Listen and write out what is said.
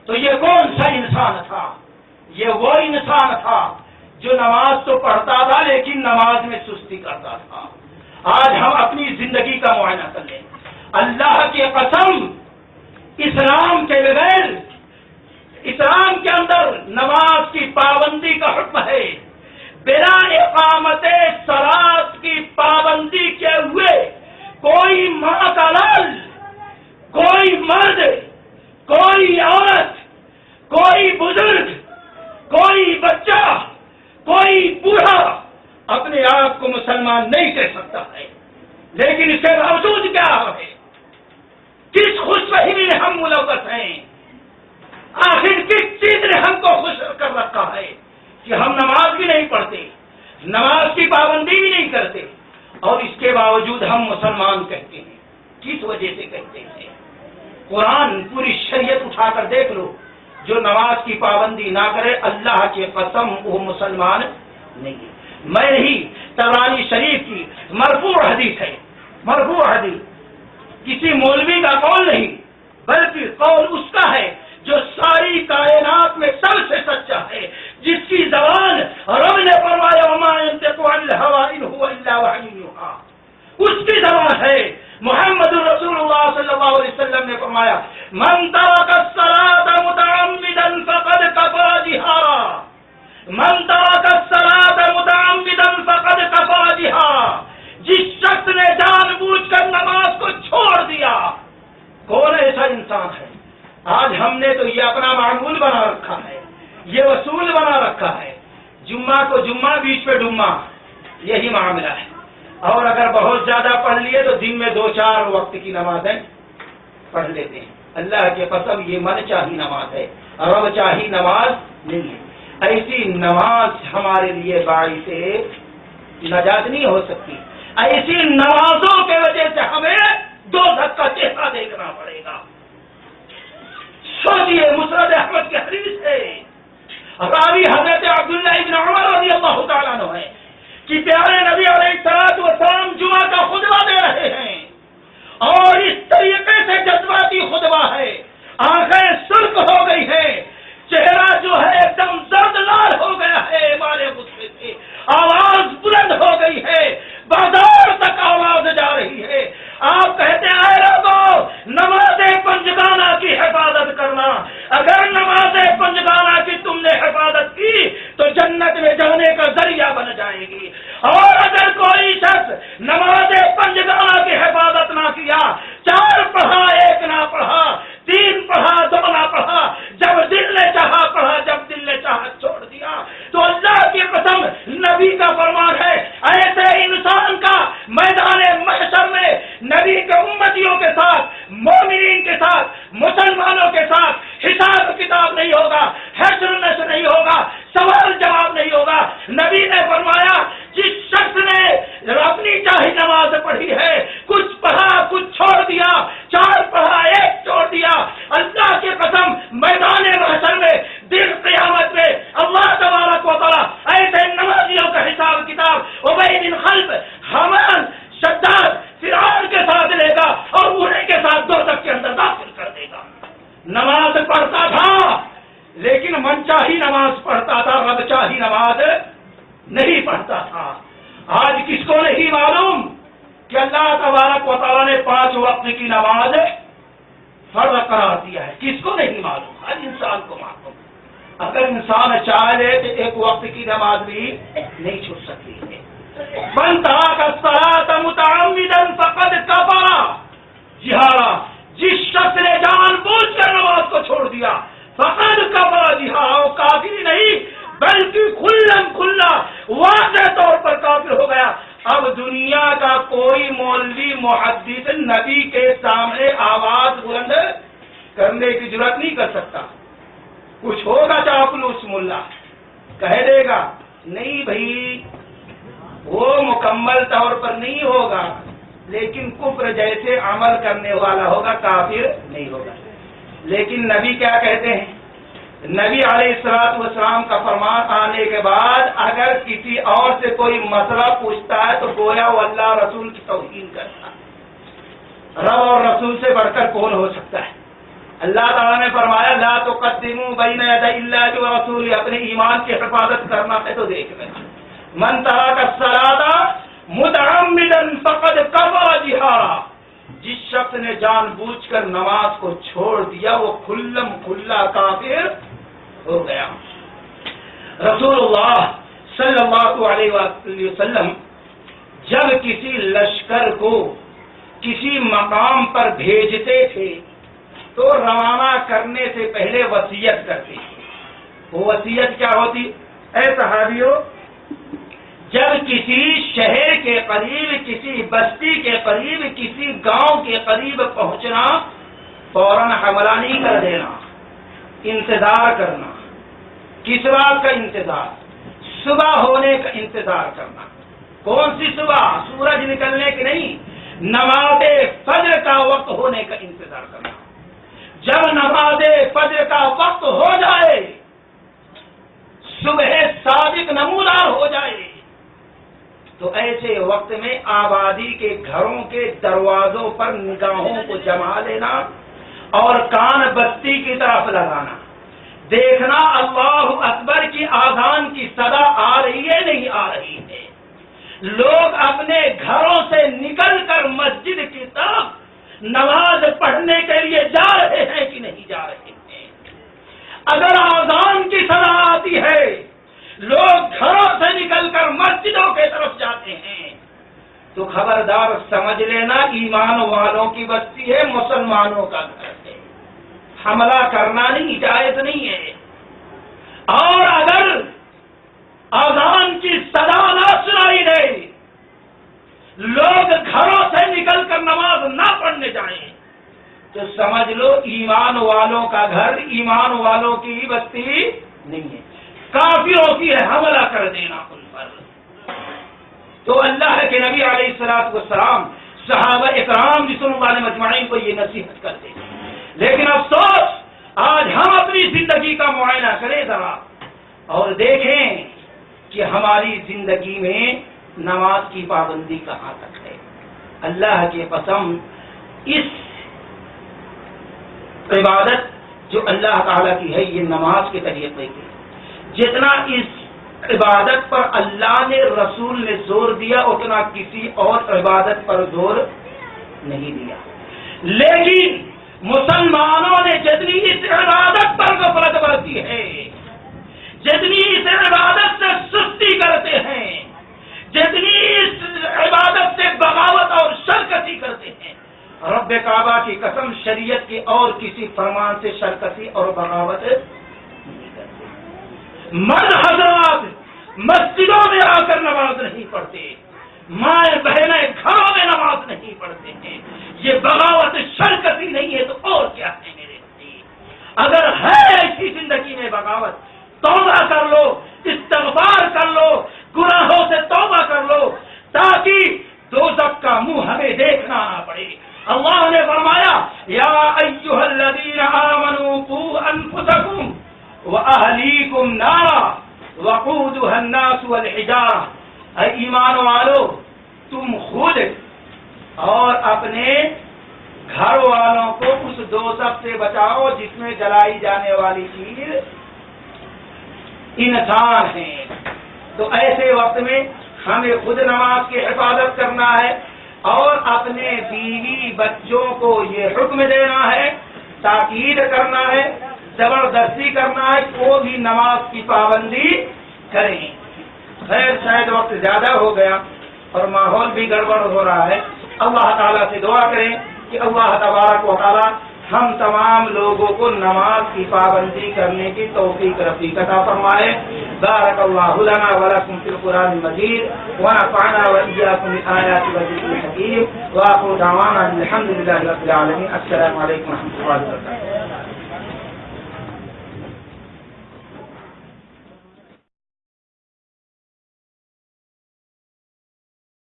تو یہ کون سا انسان تھا؟ یہ وہ انسان تھا جو نماز تو پڑھتا تھا لیکن نماز میں سستی کرتا تھا۔ آج ہم اپنی زندگی کا معائنہ کر لیں، اللہ کی قسم اسلام کے بغیر، اسلام کے اندر نماز کی پابندی کا حکم ہے، بنا اقامت صلاۃ کی پابندی کے ہوئے کوئی ماں کا لال، کوئی مرد، کوئی عورت، کوئی بزرگ، کوئی بچہ، کوئی بوڑھا اپنے آپ کو مسلمان نہیں کہہ سکتا ہے۔ لیکن اس کے باوجود کیا ہے؟ کس خوش فہمی میں ہم ملوث ہیں؟ آخر کس چیز نے ہم کو خوش کر رکھا ہے کہ ہم نماز بھی نہیں پڑھتے، نماز کی پابندی بھی نہیں کرتے، اور اس کے باوجود ہم مسلمان کہتے ہیں؟ کس وجہ سے کہتے ہیں؟ قرآن پوری شریعت اٹھا کر دیکھ لو، جو نماز کی پابندی نہ کرے اللہ کی قسم وہ مسلمان نہیں ہے۔ میں نہیں، طبرانی شریف کی مرفوع حدیث ہے، مرفوع حدیث، کسی مولوی کا قول نہیں بلکہ قول اس کا ہے جو ساری کائنات میں سب سے سچا ہے، جس کی زبان رب نے فرمایا وما ينطق عن الهوى ان هو الا وحی یوحی، اس کی زبان ہے۔ محمد رسول اللہ صلی اللہ علیہ وسلم نے فرمایا من ترک الصلاة متعمدا فقد کفر بها، من ترک الصلاة متعمدا فقد کفر بها، جس شخص نے جان بوجھ کر نماز کو چھوڑ دیا۔ کون ایسا انسان ہے؟ آج ہم نے تو یہ اپنا معمول بنا رکھا ہے، یہ اصول بنا رکھا ہے، جمعہ کو جمعہ، بیچ پہ ڈمہ، یہی معاملہ ہے۔ اور اگر بہت زیادہ پڑھ لیے تو دن میں 2-4 وقت کی نمازیں پڑھ لیتے ہیں۔ اللہ کے قسم یہ من چاہی نماز ہے، رب چاہی نماز نہیں ہے۔ ایسی نماز ہمارے لیے باعث نجات نہیں ہو سکتی، ایسی نمازوں کے وجہ سے ہمیں دوزخ کا چہرہ دیکھنا پڑے گا۔ سوچئے، مسند احمد کی حدیث ہے، راوی حضرت عبداللہ ابن عمر رضی اللہ تعالیٰ عنہ ہے کہ پیارے نبی علیہ الصلوۃ والسلام جمعہ کا خطبہ دے رہے ہیں، اور اس طریقے سے جذباتی خطبہ ہے، آنکھیں سرخ ہو گئی ہے، چہرہ جو ہے ایک دم زرد لال ہو گیا ہے مارے غصے سے، آواز بلند ہو گئی ہے، بازار تک آواز جا رہی ہے۔ آپ کہتے ہیں اے لوگو، نماز پنجگانہ کی حفاظت کرنا، اگر نماز پنجگانہ کی تم نے حفاظت کی تو جنت میں جانے کا ذریعہ بن جائے گی، اور اگر کوئی شخص نماز پنجگانہ کی حفاظت نہ کیا، 4 پڑھا 1 نہ پڑھا، 3 پڑھا 2 نہ پڑھا، جب دل نے چاہا پڑھا، جب دل نے چاہا چھوڑ دیا، تو اللہ کی قسم نبی کا فرمان ہے ایسے انسان کا میدان محشر میں نبی کے امتیوں کے ساتھ، مومنین کے ساتھ، مسلمانوں کے ساتھ حساب کتاب نہیں ہوگا، حشر نشر نہیں ہوگا، سوال جواب نہیں ہوگا۔ نبی نے فرمایا جس شخص نے اپنی چاہی نماز پڑھی ہے، کچھ پڑھا کچھ چھوڑ دیا، 4 پڑھا 1 چھوڑ دیا، اللہ کی قسم میدان محشر میں دن قیامت میں اللہ تبارک و تعالیٰ ایسے نمازیوں کا حساب کتاب ابی بن خلف، حمان، شداد، فرعون کے ساتھ لے گا اور انہیں کے ساتھ دوزخ کے اندر داخل کر دے گا۔ نماز پڑھتا تھا لیکن من چاہی نماز پڑھتا تھا، رب چاہی نماز نہیں پڑھتا تھا۔ آج کس کو نہیں معلوم کہ اللہ تبارک و تعالیٰ نے 5 وقت کی نماز فرض قرار دیا ہے؟ کس کو نہیں معلوم؟ ہر انسان کو معلوم۔ اگر انسان چاہے تو 1 وقت کی نماز بھی نہیں چھوٹ سکتی ہے۔ من ترک الصلاۃ متعمدا فقد کفر، جی ہاں، جس شخص نے جان بوجھ کر نماز کو چھوڑ دیا فقد کفر، جی ہاں، وہ کافر نہیں بلکہ کھلم کھلا واضح طور پر کافر ہو گیا۔ اب دنیا کا کوئی مولوی محدث نبی کے سامنے آواز بلند کرنے کی جرات نہیں کر سکتا۔ کچھ ہوگا چاپلوس ملا کہہ دے گا، نہیں بھائی وہ مکمل طور پر نہیں ہوگا لیکن کفر جیسے عمل کرنے والا ہوگا، کافر نہیں ہوگا۔ لیکن نبی کیا کہتے ہیں؟ نبی علیہ الصلوۃ والسلام کا فرمان آنے کے بعد اگر کسی اور سے کوئی مسئلہ پوچھتا ہے تو گویا وہ اللہ رسول کی توہین کرتا ہے۔ رب اور رسول سے بڑھ کر کون ہو سکتا ہے؟ اللہ تعالیٰ نے فرمایا لا تقدموا بین یدی اللہ ورسولہ، اپنے ایمان کی حفاظت کرنا ہے تو دیکھ لیں، من ترک الصلاۃ متعمدا فقد کفر بہا، جس شخص نے جان بوجھ کر نماز کو چھوڑ دیا وہ کھلم کھلا کافر ہو گیا۔ رسول اللہ صلی اللہ علیہ وآلہ وسلم جب کسی لشکر کو کسی مقام پر بھیجتے تھے تو روانہ کرنے سے پہلے وصیت کرتے تھے۔ وہ وصیت کیا ہوتی؟ اے صحابیو، جب کسی شہر کے قریب، کسی بستی کے قریب، کسی گاؤں کے قریب پہنچنا، فوراً حملہ نہیں کر دینا، انتظار کرنا۔ کس بات کا انتظار؟ صبح ہونے کا انتظار کرنا۔ کون سی صبح؟ سورج نکلنے کی نہیں، نماز فجر کا وقت ہونے کا انتظار کرنا۔ جب نماز فجر کا وقت ہو جائے، صبح صادق نمودار ہو جائے، تو ایسے وقت میں آبادی کے گھروں کے دروازوں پر نگاہوں کو جما لینا اور کان بستی کی طرف لگانا، دیکھنا اللہ اکبر کی آذان کی صدا آ رہی ہے نہیں آ رہی ہے، لوگ اپنے گھروں سے نکل کر مسجد کی طرف نماز پڑھنے کے لیے جا رہے ہیں کہ نہیں جا رہے ہیں۔ اگر آذان کی صدا آتی ہے، لوگ گھروں سے نکل کر مسجدوں کی طرف جاتے ہیں، تو خبردار سمجھ لینا ایمان والوں کی بستی ہے، مسلمانوں کا گھر ہے، حملہ کرنا نہیں، جائز نہیں ہے۔ اور اگر اذان کی صدا نہ سنائی دے، لوگ گھروں سے نکل کر نماز نہ پڑھنے جائیں، تو سمجھ لو ایمان والوں کا گھر، ایمان والوں کی بستی نہیں ہے، کافروں کی ہے، حملہ کر دینا ان پر۔ تو اللہ کے نبی علیہ الصلوۃ والسلام صحابہ اکرام رضوان اللہ علیہم مجمعین کو یہ نصیحت کرتے ہیں، لیکن افسوس آج ہم اپنی زندگی کا معائنہ کریں ذرا اور دیکھیں کہ ہماری زندگی میں نماز کی پابندی کہاں تک ہے۔ اللہ کی قسم، اس عبادت جو اللہ تعالیٰ کی ہے، یہ نماز کے طریقے کی، جتنا اس عبادت پر اللہ نے، رسول نے زور دیا، اتنا کسی اور عبادت پر زور نہیں دیا۔ لیکن مسلمانوں نے جتنی اس عبادت پر غفلت برتی ہے، جتنی اس عبادت سے سستی کرتے ہیں، جتنی اس عبادت سے بغاوت اور شرکتی کرتے ہیں، رب کعبہ کی قسم شریعت کے اور کسی فرمان سے شرکتی اور بغاوت نہیں کرتے۔ مرد حضرات مسجدوں میں آ کر نماز نہیں پڑھتے، مائیں بہنیں گھروں میں نماز نہیں پڑھتے ہیں، یہ بغاوت شرکتی نہیں ہے تو اور کیا ہے میرے بھائی؟ اگر ہے ایسی زندگی میں بغاوت، توبہ کر لو، استغفار کر لو، گناہوں سے توبہ کر لو، تاکہ دوزخ کا منہ ہمیں دیکھنا نہ پڑے۔ اللہ نے فرمایا یا ایھا الذین آمنوا قوا انفسکم واہلیکم نارا وقودها الناس والحجارہ، اے ایمان والو تم خود اور اپنے گھر والوں کو اس دوزخ سے بچاؤ جس میں جلائی جانے والی چیز انسان ہیں۔ تو ایسے وقت میں ہمیں خود نماز کی حفاظت کرنا ہے اور اپنے بیوی بچوں کو یہ حکم دینا ہے، تاکید کرنا ہے، زبردستی کرنا ہے، وہ بھی نماز کی پابندی کریں۔ خیر شاید وقت زیادہ ہو گیا اور ماحول بھی گڑبڑ ہو رہا ہے، اللہ تعالیٰ سے دعا کریں کہ اللہ تبارک و تعالیٰ ہم تمام لوگوں کو نماز کی پابندی کرنے کی توفیق رفیق عطا فرمائے۔ بارک اللہ لنا ولکم فی القرآن المجید ونفعنا وإیاکم بالآیات والذکر الحکیم وآخر دعوانا الحمد للہ رب العالمین۔ السلام علیکم و رحمۃ اللہ وبرکاتہ۔